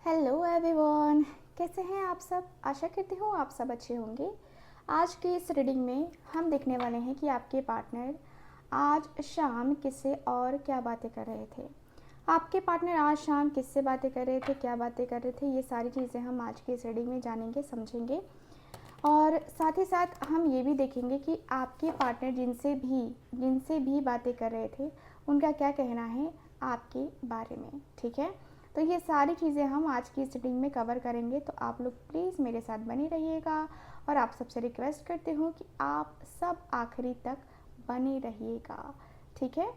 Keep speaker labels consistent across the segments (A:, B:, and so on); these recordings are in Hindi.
A: हेलो एवरीवन, कैसे हैं आप सब। आशा करती हूँ आप सब अच्छे होंगे। आज की इस रीडिंग में हम देखने वाले हैं कि आपके पार्टनर आज शाम किससे और क्या बातें कर रहे थे। आपके पार्टनर आज शाम किससे बातें कर रहे थे, क्या बातें कर रहे थे, ये सारी चीज़ें हम आज की इस रीडिंग में जानेंगे, समझेंगे। और साथ ही साथ हम ये भी देखेंगे कि आपके पार्टनर जिनसे भी बातें कर रहे थे उनका क्या कहना है आपके बारे में। ठीक है, तो ये सारी चीज़ें हम आज की इस रीडिंग में कवर करेंगे, तो आप लोग प्लीज़ मेरे साथ बने रहिएगा। और आप सबसे रिक्वेस्ट करती हूँ कि आप सब आखिरी तक बने रहिएगा। ठीक है,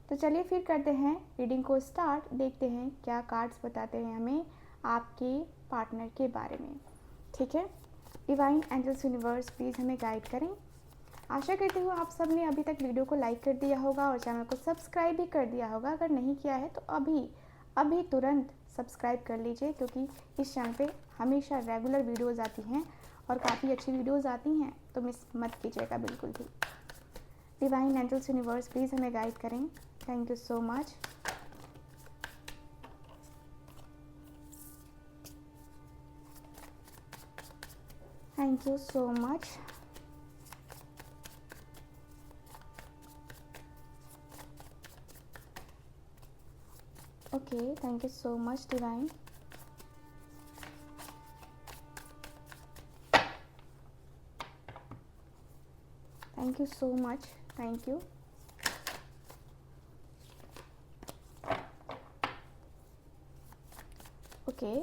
A: तो चलिए फिर करते हैं रीडिंग को स्टार्ट। देखते हैं क्या कार्ड्स बताते हैं हमें आपके पार्टनर के बारे में। ठीक है, डिवाइन एंजल्स यूनिवर्स प्लीज़ हमें गाइड करें। आशा करती हूँ आप सब ने अभी तक वीडियो को लाइक कर दिया होगा और चैनल को सब्सक्राइब भी कर दिया होगा। अगर नहीं किया है तो अभी तुरंत सब्सक्राइब कर लीजिए, क्योंकि इस चैनल पे हमेशा रेगुलर वीडियोज़ आती हैं और काफ़ी अच्छी वीडियोज़ आती हैं, तो मिस मत कीजिएगा बिल्कुल भी। डिवाइन एंजल्स यूनिवर्स प्लीज़ हमें गाइड करें। Thank you so much. Thank you so much. Okay, thank you so much divine. Thank you so much, thank you. Okay,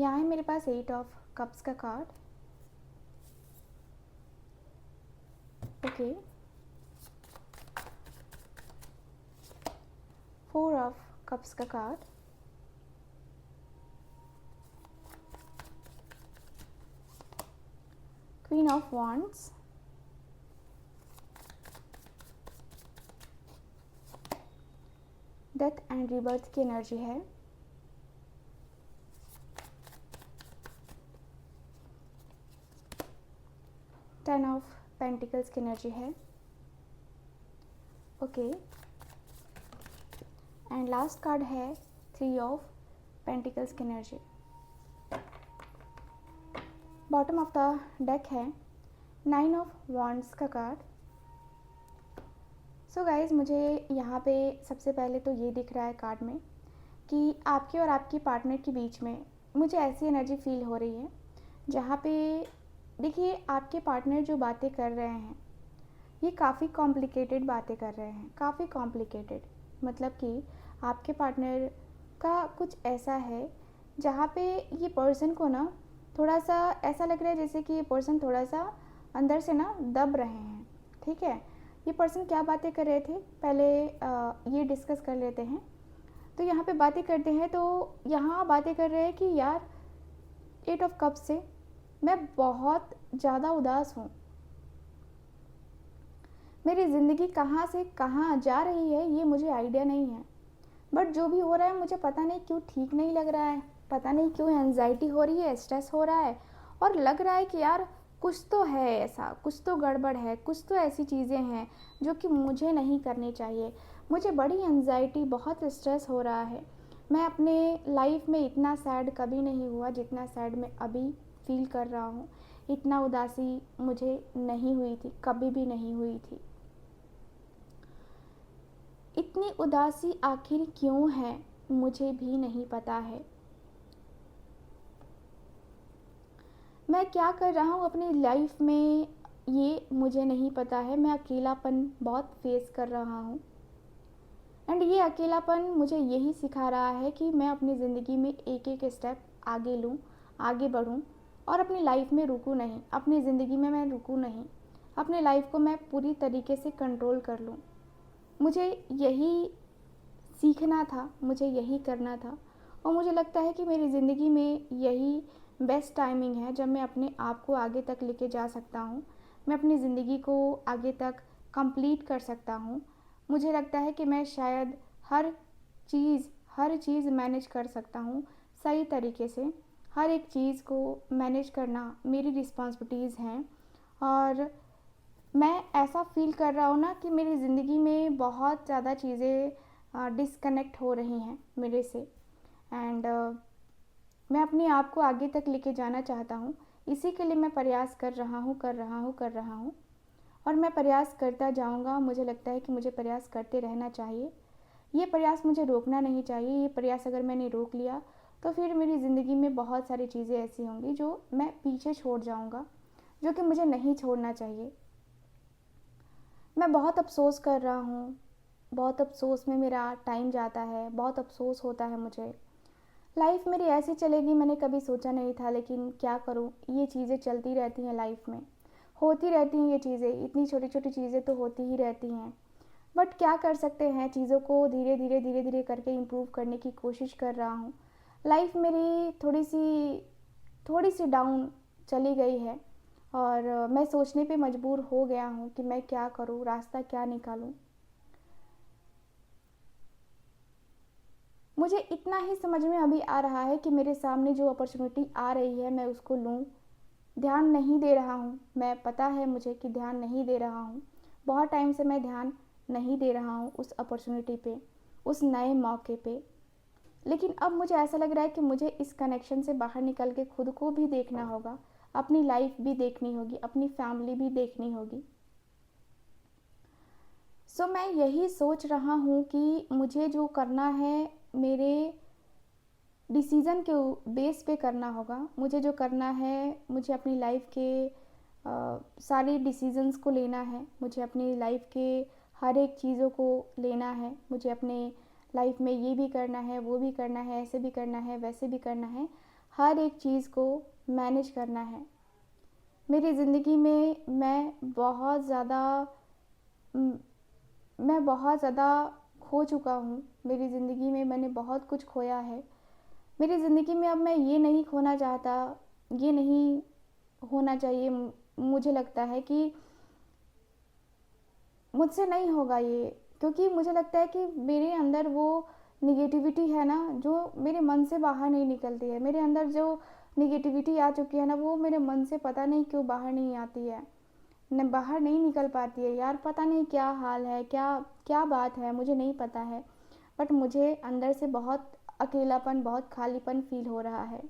A: यहाँ है मेरे पास 8 ऑफ कप्स का कार्ड। ओके, 4 ऑफ कप्स का card. Queen of wands. Death and rebirth की एनर्जी है। टेन ऑफ पेंटिकल्स की एनर्जी है। ओके, एंड लास्ट कार्ड है 3 ऑफ पेंटिकल्स की energy. Bottom of the deck है 9 ऑफ वॉन्ड्स का कार्ड। सो गाइज, मुझे यहाँ पे सबसे पहले तो ये दिख रहा है कार्ड में कि आपके और आपकी पार्टनर के बीच में मुझे ऐसी एनर्जी फील हो रही है जहाँ पे देखिए आपके पार्टनर जो बातें कर रहे हैं ये काफ़ी कॉम्प्लिकेटेड बातें कर रहे हैं। काफ़ी कॉम्प्लिकेटेड मतलब कि आपके पार्टनर का कुछ ऐसा है जहाँ पे ये पर्सन को ना थोड़ा सा ऐसा लग रहा है जैसे कि ये पर्सन थोड़ा सा अंदर से ना दब रहे हैं। ठीक है, ये पर्सन क्या बातें कर रहे थे पहले ये डिस्कस कर लेते हैं। तो यहाँ पे बातें करते हैं, तो यहाँ बातें कर रहे हैं कि यार 8 ऑफ कप से मैं बहुत ज़्यादा उदास हूँ। मेरी ज़िंदगी कहाँ से कहाँ जा रही है ये मुझे आइडिया नहीं है, बट जो भी हो रहा है मुझे पता नहीं क्यों ठीक नहीं लग रहा है। पता नहीं क्यों एंजाइटी हो रही है, स्ट्रेस हो रहा है और लग रहा है कि यार कुछ तो है ऐसा, कुछ तो गड़बड़ है, कुछ तो ऐसी चीज़ें हैं जो कि मुझे नहीं करनी चाहिए। मुझे बड़ी एंजाइटी, बहुत स्ट्रेस हो रहा है। मैं अपने लाइफ में इतना सैड कभी नहीं हुआ जितना सैड मैं अभी फील कर रहा हूँ। इतना उदासी मुझे नहीं हुई थी, कभी भी नहीं हुई थी। इतनी उदासी आखिर क्यों है मुझे भी नहीं पता है। मैं क्या कर रहा हूँ अपनी लाइफ में ये मुझे नहीं पता है। मैं अकेलापन बहुत फेस कर रहा हूँ एंड ये अकेलापन मुझे यही सिखा रहा है कि मैं अपनी ज़िंदगी में एक एक स्टेप आगे लूँ, आगे बढ़ूँ और अपनी लाइफ में रुकूँ नहीं। अपनी ज़िंदगी में मैं रुकूँ नहीं, अपने लाइफ को मैं पूरी तरीके से कंट्रोल कर लूँ। मुझे यही सीखना था, मुझे यही करना था और मुझे लगता है कि मेरी ज़िंदगी में यही बेस्ट टाइमिंग है जब मैं अपने आप को आगे तक लेके जा सकता हूँ। मैं अपनी ज़िंदगी को आगे तक कंप्लीट कर सकता हूँ। मुझे लगता है कि मैं शायद हर चीज़ मैनेज कर सकता हूँ सही तरीके से। हर एक चीज़ को मैनेज करना मेरी रिस्पॉन्सिबिलिटीज़ हैं और मैं ऐसा फ़ील कर रहा हूँ ना कि मेरी ज़िंदगी में बहुत ज़्यादा चीज़ें डिस्कनेक्ट हो रही हैं मेरे से। एंड मैं अपने आप को आगे तक लेके जाना चाहता हूँ। इसी के लिए मैं प्रयास कर रहा हूँ और मैं प्रयास करता जाऊँगा। मुझे लगता है कि मुझे प्रयास करते रहना चाहिए। ये प्रयास मुझे रोकना नहीं चाहिए। ये प्रयास अगर मैंने रोक लिया तो फिर मेरी ज़िंदगी में बहुत सारी चीज़ें ऐसी होंगी जो मैं पीछे छोड़ जाऊँगा, जो कि मुझे नहीं छोड़ना चाहिए। मैं बहुत अफ़सोस कर रहा हूँ, बहुत अफ़सोस में मेरा टाइम जाता है, बहुत अफ़सोस होता है मुझे। लाइफ मेरी ऐसी चलेगी मैंने कभी सोचा नहीं था, लेकिन क्या करूँ, ये चीज़ें चलती रहती हैं लाइफ में, होती रहती हैं ये चीज़ें। इतनी छोटी छोटी चीज़ें तो होती ही रहती हैं, बट क्या कर सकते हैं, चीज़ों को धीरे धीरे करके इम्प्रूव करने की कोशिश कर रहा हूँ। लाइफ मेरी थोड़ी सी डाउन चली गई है और मैं सोचने पे मजबूर हो गया हूँ कि मैं क्या करूँ, रास्ता क्या निकालूँ। मुझे इतना ही समझ में अभी आ रहा है कि मेरे सामने जो अपॉर्चुनिटी आ रही है मैं उसको लूँ। ध्यान नहीं दे रहा हूँ, मैं पता है मुझे कि ध्यान नहीं दे रहा हूँ। बहुत टाइम से मैं ध्यान नहीं दे रहा हूँ उस अपॉर्चुनिटी पे, उस नए मौके पे। लेकिन अब मुझे ऐसा लग रहा है कि मुझे इस कनेक्शन से बाहर निकल के खुद को भी देखना होगा, अपनी लाइफ भी देखनी होगी, अपनी फैमिली भी देखनी होगी। सो मैं यही सोच रहा हूँ कि मुझे जो करना है मेरे डिसीज़न के बेस पे करना होगा। मुझे जो करना है, मुझे अपनी लाइफ के सारे डिसीजंस को लेना है। मुझे अपनी लाइफ के हर एक चीज़ों को लेना है। मुझे अपने लाइफ में ये भी करना है, वो भी करना है, ऐसे भी करना है, वैसे भी करना है। हर एक चीज़ को मैनेज करना है। मेरी ज़िंदगी में मैं बहुत ज़्यादा खो चुका हूँ। मेरी ज़िंदगी में मैंने बहुत कुछ खोया है। मेरी ज़िंदगी में अब मैं ये नहीं खोना चाहता, ये नहीं होना चाहिए। मुझे लगता है कि मुझसे नहीं होगा ये, क्योंकि मुझे लगता है कि मेरे अंदर वो निगेटिविटी है ना, जो मेरे मन से बाहर नहीं निकलती है। मेरे अंदर जो निगेटिविटी आ चुकी है ना, वो मेरे मन से पता नहीं क्यों बाहर नहीं आती है, न बाहर नहीं निकल पाती है। यार पता नहीं क्या हाल है, क्या क्या बात है, मुझे नहीं पता है। बट मुझे अंदर से बहुत अकेलापन, बहुत खालीपन फील हो रहा है।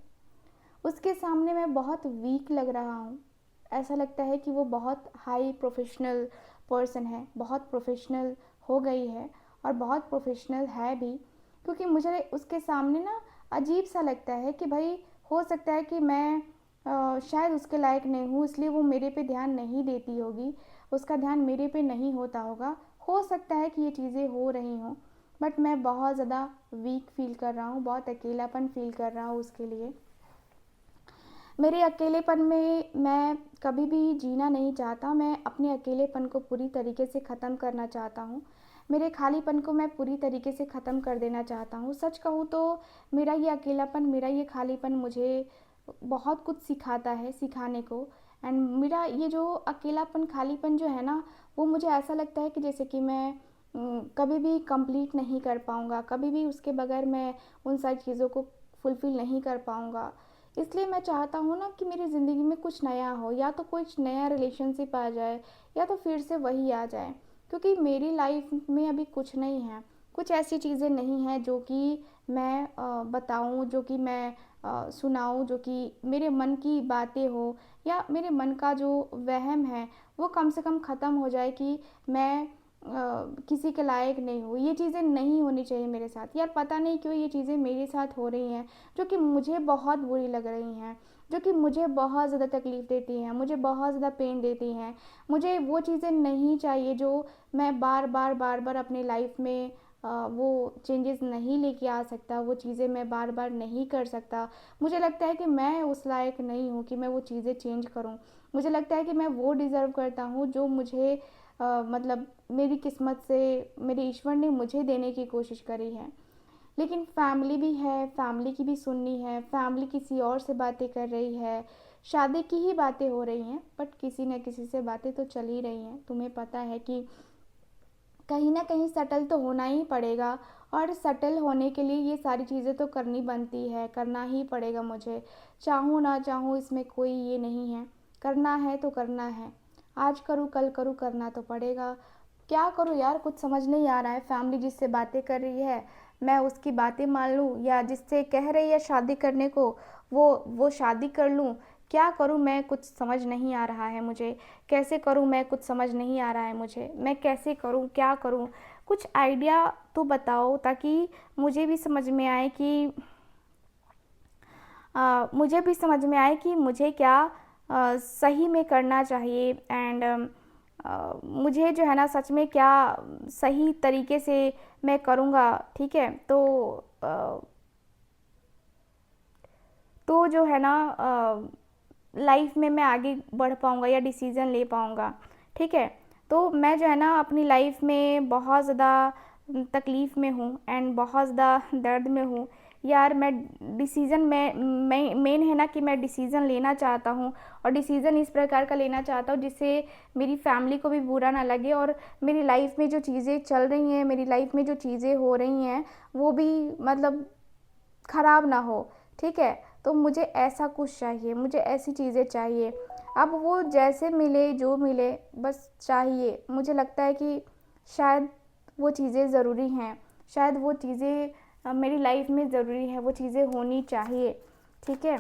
A: उसके सामने मैं बहुत वीक लग रहा हूँ। ऐसा लगता है कि वो बहुत हाई प्रोफेशनल पर्सन है, बहुत प्रोफेशनल हो गई है और बहुत प्रोफेशनल है भी। क्योंकि मुझे उसके सामने ना अजीब सा लगता है कि भाई हो सकता है कि मैं शायद उसके लायक नहीं हूँ, इसलिए वो मेरे पे ध्यान नहीं देती होगी, उसका ध्यान मेरे पे नहीं होता होगा। हो सकता है कि ये चीज़ें हो रही हों, बट मैं बहुत ज़्यादा वीक फील कर रहा हूँ, बहुत अकेलापन फील कर रहा हूँ उसके लिए। मेरे अकेलेपन में मैं कभी भी जीना नहीं चाहता। मैं अपने अकेलेपन को पूरी तरीके से ख़त्म करना चाहता हूँ। मेरे खालीपन को मैं पूरी तरीके से ख़त्म कर देना चाहता हूँ। सच कहूँ तो मेरा ये अकेलापन, मेरा ये खालीपन मुझे बहुत कुछ सिखाता है, सिखाने को। एंड मेरा ये जो अकेलापन, खालीपन जो है ना, वो मुझे ऐसा लगता है कि जैसे कि मैं कभी भी कंप्लीट नहीं कर पाऊँगा, कभी भी उसके बगैर मैं उन सारी चीज़ों को फुलफ़िल नहीं कर पाऊँगा। इसलिए मैं चाहता हूँ ना कि मेरी ज़िंदगी में कुछ नया हो, या तो कुछ नया रिलेशनशिप आ जाए या तो फिर से वही आ जाए। क्योंकि मेरी लाइफ में अभी कुछ नहीं है, कुछ ऐसी चीज़ें नहीं हैं जो कि मैं बताऊँ, जो कि मैं सुनाऊँ, जो कि मेरे मन की बातें हो, या मेरे मन का जो वहम है वो कम से कम ख़त्म हो जाए कि मैं किसी के लायक नहीं हूँ। ये चीज़ें नहीं होनी चाहिए मेरे साथ। यार पता नहीं क्यों ये चीज़ें मेरे साथ हो रही हैं, जो कि मुझे बहुत बुरी लग रही हैं, जो कि मुझे बहुत ज़्यादा तकलीफ़ देती हैं, मुझे बहुत ज़्यादा पेन देती हैं। मुझे वो चीज़ें नहीं चाहिए जो मैं बार बार अपनी लाइफ में वो चेंजेस नहीं लेके आ सकता, वो चीज़ें मैं बार बार नहीं कर सकता। मुझे लगता है कि मैं उस लायक नहीं हूँ कि मैं वो चीज़ें चेंज करूँ। मुझे लगता है कि मैं वो डिज़र्व करता हूँ जो मुझे मतलब मेरी किस्मत से मेरे ईश्वर ने मुझे देने की कोशिश करी है। लेकिन फैमिली भी है, फैमिली की भी सुननी है, फैमिली किसी और से बातें कर रही है, शादी की ही बातें हो रही हैं, बट किसी न किसी से बातें तो चल ही रही हैं। तुम्हें पता है कि कहीं ना कहीं सेटल तो होना ही पड़ेगा, और सेटल होने के लिए ये सारी चीज़ें तो करनी बनती है, करना ही पड़ेगा मुझे। चाहूँ ना चाहूँ इसमें कोई ये नहीं है, करना है तो करना है। आज करूँ कल करूँ, करना तो पड़ेगा। क्या करूँ यार, कुछ समझ नहीं आ रहा है। फैमिली जिससे बातें कर रही है मैं उसकी बातें मान लूँ, या जिससे कह रही है शादी करने को वो शादी कर लूँ। क्या करूँ मैं, कुछ समझ नहीं आ रहा है मुझे। कैसे करूँ मैं, कुछ समझ नहीं आ रहा है मुझे। मैं कैसे करूँ, क्या करूँ, कुछ आइडिया तो बताओ ताकि मुझे भी समझ में आए कि मुझे भी समझ में आए कि मुझे क्या सही में करना चाहिए। एंड मुझे जो है ना सच में क्या सही तरीके से मैं करूँगा। ठीक है, तो जो है ना लाइफ में मैं आगे बढ़ पाऊँगा या डिसीज़न ले पाऊँगा। ठीक है, तो मैं जो है ना अपनी लाइफ में बहुत ज़्यादा तकलीफ़ में हूँ एंड बहुत ज़्यादा दर्द में हूँ। यार मैं डिसीज़न मैं मेन है ना कि मैं डिसीज़न लेना चाहता हूँ, और डिसीज़न इस प्रकार का लेना चाहता हूँ जिससे मेरी फैमिली को भी बुरा ना लगे, और मेरी लाइफ में जो चीज़ें चल रही हैं, मेरी लाइफ में जो चीज़ें हो रही हैं वो भी मतलब ख़राब ना हो। ठीक है, तो मुझे ऐसा कुछ चाहिए, मुझे ऐसी चीज़ें चाहिए। अब वो जैसे मिले जो मिले बस चाहिए। मुझे लगता है कि शायद वो चीज़ें ज़रूरी हैं, शायद वो चीज़ें मेरी लाइफ में ज़रूरी है, वो चीज़ें होनी चाहिए। ठीक है,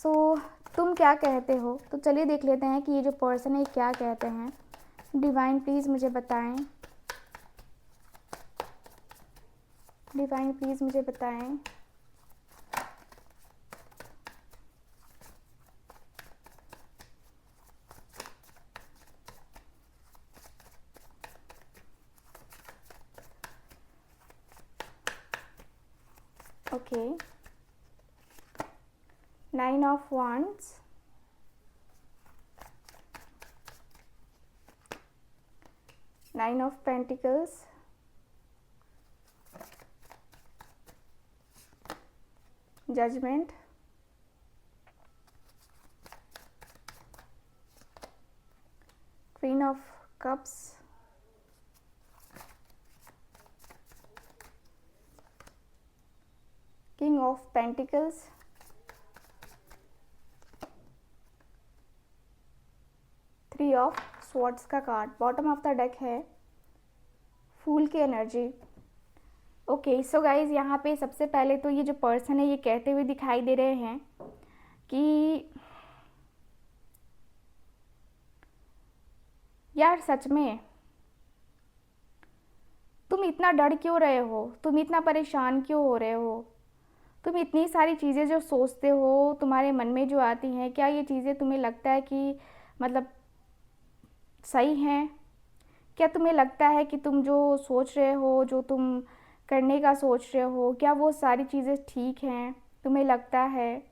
A: सो तुम क्या कहते हो? तो चलिए देख लेते हैं कि ये जो पर्सन है क्या कहते हैं। डिवाइन प्लीज़ मुझे बताएं, डिवाइन प्लीज़ मुझे बताएं। Okay, 9 of wands, 9 of pentacles, judgment, queen of cups, king of pentacles, 3 of swords का card bottom of the deck है। फूल की एनर्जी। ओके, सो गाइज यहाँ पे सबसे पहले तो ये जो पर्सन है ये कहते हुए दिखाई दे रहे हैं कि यार सच में तुम इतना डर क्यों रहे हो, तुम इतना परेशान क्यों हो रहे हो, तुम इतनी सारी चीज़ें जो सोचते हो तुम्हारे मन में जो आती हैं, क्या ये चीज़ें तुम्हें लगता है कि मतलब सही हैं? क्या तुम्हें लगता है कि तुम जो सोच रहे हो, जो तुम करने का सोच रहे हो, क्या वो सारी चीज़ें ठीक हैं? तुम्हें लगता है?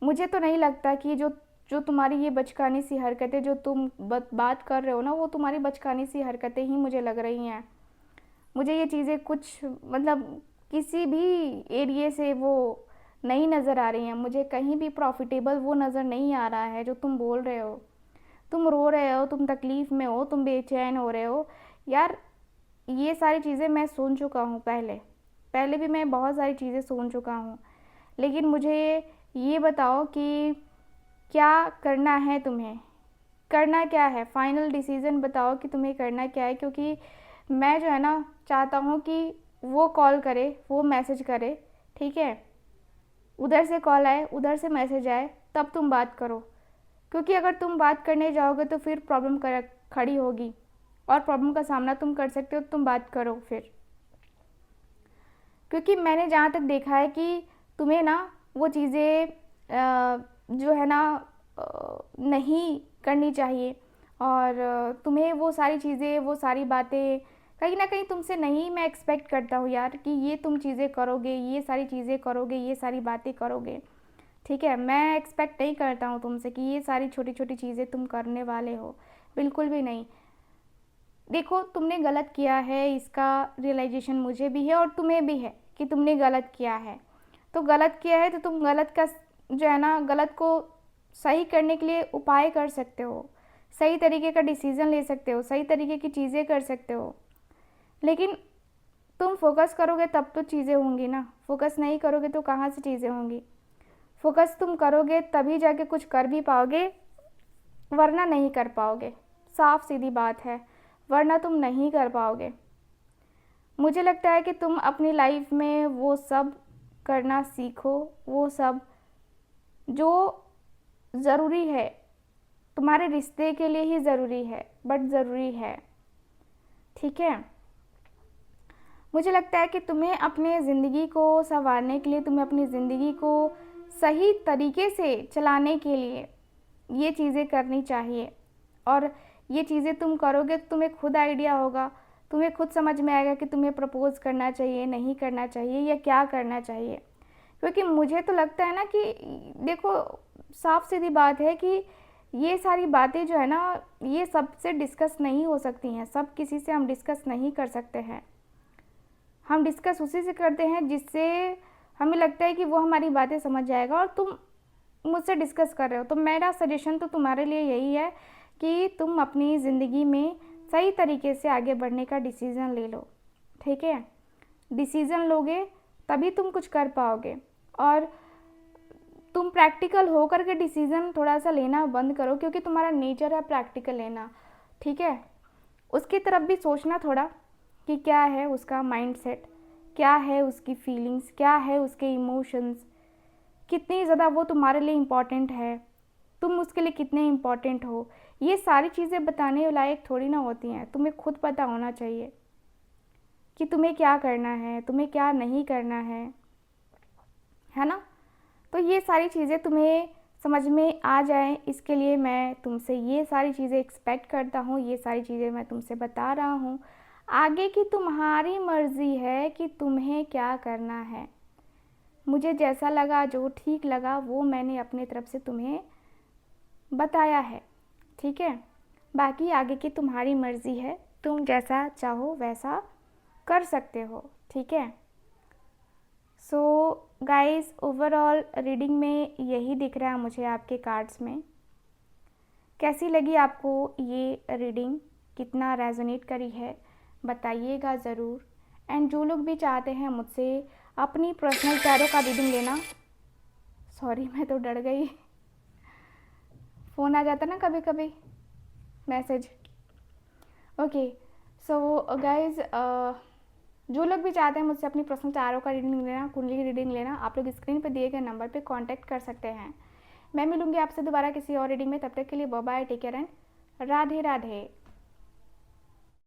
A: मुझे तो नहीं लगता कि जो जो तुम्हारी ये बचकानी सी हरकतें जो तुम बात कर रहे हो ना, वो तुम्हारी बचकानी सी हरकतें ही मुझे लग रही हैं। मुझे ये चीज़ें कुछ मतलब किसी भी एरिए से वो नहीं नज़र आ रही हैं। मुझे कहीं भी प्रॉफिटेबल वो नज़र नहीं आ रहा है जो तुम बोल रहे हो। तुम रो रहे हो, तुम तकलीफ़ में हो, तुम बेचैन हो रहे हो। यार ये सारी चीज़ें मैं सुन चुका हूँ पहले, पहले भी मैं बहुत सारी चीज़ें सुन चुका हूँ। लेकिन मुझे ये बताओ कि क्या करना है तुम्हें? करना क्या है? फाइनल डिसीज़न बताओ कि तुम्हें करना क्या है, क्योंकि मैं जो है ना चाहता हूँ कि वो कॉल करे, वो मैसेज करे। ठीक है, उधर से कॉल आए, उधर से मैसेज आए, तब तुम बात करो। क्योंकि अगर तुम बात करने जाओगे तो फिर प्रॉब्लम खड़ी होगी, और प्रॉब्लम का सामना तुम कर सकते हो। तुम बात करो फिर, क्योंकि मैंने जहाँ तक देखा है कि तुम्हें ना वो चीज़ें जो है ना नहीं करनी चाहिए, और तुम्हें वो सारी चीज़ें, वो सारी बातें कहीं ना कहीं तुमसे नहीं मैं एक्सपेक्ट करता हूँ यार कि ये तुम चीज़ें करोगे, ये सारी चीज़ें करोगे, ये सारी बातें करोगे। ठीक है, मैं एक्सपेक्ट नहीं करता हूँ तुमसे कि ये सारी छोटी छोटी चीज़ें तुम करने वाले हो, बिल्कुल भी नहीं। देखो तुमने गलत किया है, इसका रियलाइजेशन मुझे भी है और तुम्हें भी है कि तुमने गलत किया है। तो गलत किया है तो तुम गलत का जो है ना गलत को सही करने के लिए उपाय कर सकते हो, सही तरीके का डिसीज़न ले सकते हो, सही तरीके की चीज़ें कर सकते हो। लेकिन तुम फोकस करोगे तब तो चीज़ें होंगी ना, फोकस नहीं करोगे तो कहाँ से चीज़ें होंगी। फोकस तुम करोगे तभी जाके कुछ कर भी पाओगे, वरना नहीं कर पाओगे। साफ सीधी बात है, वरना तुम नहीं कर पाओगे। मुझे लगता है कि तुम अपनी लाइफ में वो सब करना सीखो, वो सब जो ज़रूरी है, तुम्हारे रिश्ते के लिए ही ज़रूरी है, बट ज़रूरी है, ठीक है। मुझे लगता है कि तुम्हें अपने ज़िंदगी को संवारने के लिए, तुम्हें अपनी ज़िंदगी को सही तरीके से चलाने के लिए ये चीज़ें करनी चाहिए। और ये चीज़ें तुम करोगे तो तुम्हें खुद आइडिया होगा, तुम्हें खुद समझ में आएगा कि तुम्हें प्रपोज़ करना चाहिए, नहीं करना चाहिए, या क्या करना चाहिए। क्योंकि मुझे तो लगता है ना कि देखो, साफ सीधी बात है कि ये सारी बातें जो है ना, ये सबसे डिस्कस नहीं हो सकती हैं, सब किसी से हम डिस्कस नहीं कर सकते हैं। हम डिस्कस उसी से करते हैं जिससे हमें लगता है कि वो हमारी बातें समझ जाएगा। और तुम मुझसे डिस्कस कर रहे हो, तो मेरा सजेशन तो तुम्हारे लिए यही है कि तुम अपनी ज़िंदगी में सही तरीके से आगे बढ़ने का डिसीज़न ले लो, ठीक है। डिसीज़न लोगे तभी तुम कुछ कर पाओगे। और तुम प्रैक्टिकल हो करके डिसीज़न थोड़ा सा लेना बंद करो, क्योंकि तुम्हारा नेचर है प्रैक्टिकल लेना, ठीक है। उसकी तरफ भी सोचना थोड़ा कि क्या है उसका माइंडसेट, क्या है उसकी फीलिंग्स, क्या है उसके इमोशंस, कितनी ज़्यादा वो तुम्हारे लिए इम्पॉर्टेंट है, तुम उसके लिए कितने इम्पॉर्टेंट हो। ये सारी चीज़ें बताने लायक थोड़ी ना होती हैं, तुम्हें खुद पता होना चाहिए कि तुम्हें क्या करना है, तुम्हें क्या नहीं करना है ना। तो ये सारी चीज़ें तुम्हें समझ में आ जाएं, इसके लिए मैं तुमसे ये सारी चीज़ें एक्सपेक्ट करता हूँ, ये सारी चीज़ें मैं तुमसे बता रहा हूँ। आगे की तुम्हारी मर्ज़ी है कि तुम्हें क्या करना है। मुझे जैसा लगा, जो ठीक लगा, वो मैंने अपनी तरफ से तुम्हें बताया है, ठीक है। बाकी आगे की तुम्हारी मर्ज़ी है, तुम जैसा चाहो वैसा कर सकते हो, ठीक है। सो गाइस, ओवरऑल रीडिंग में यही दिख रहा है मुझे आपके कार्ड्स में। कैसी लगी आपको ये रीडिंग, कितना रेजोनेट करी है, बताइएगा ज़रूर। एंड जो लोग भी चाहते हैं मुझसे अपनी पर्सनल टैरो का रीडिंग लेना, सॉरी मैं तो डर गई, फ़ोन आ जाता ना कभी कभी मैसेज। ओके, सो गाइज, जो लोग भी चाहते हैं मुझसे अपनी पर्सनल टैरो का रीडिंग लेना, कुंडली की रीडिंग लेना, आप लोग स्क्रीन पर दिए गए नंबर पे कांटेक्ट कर सकते हैं। मैं मिलूंगी आपसे दोबारा किसी और रीडिंग में, तब तक के लिए bye bye, take care and Radhe Radhe.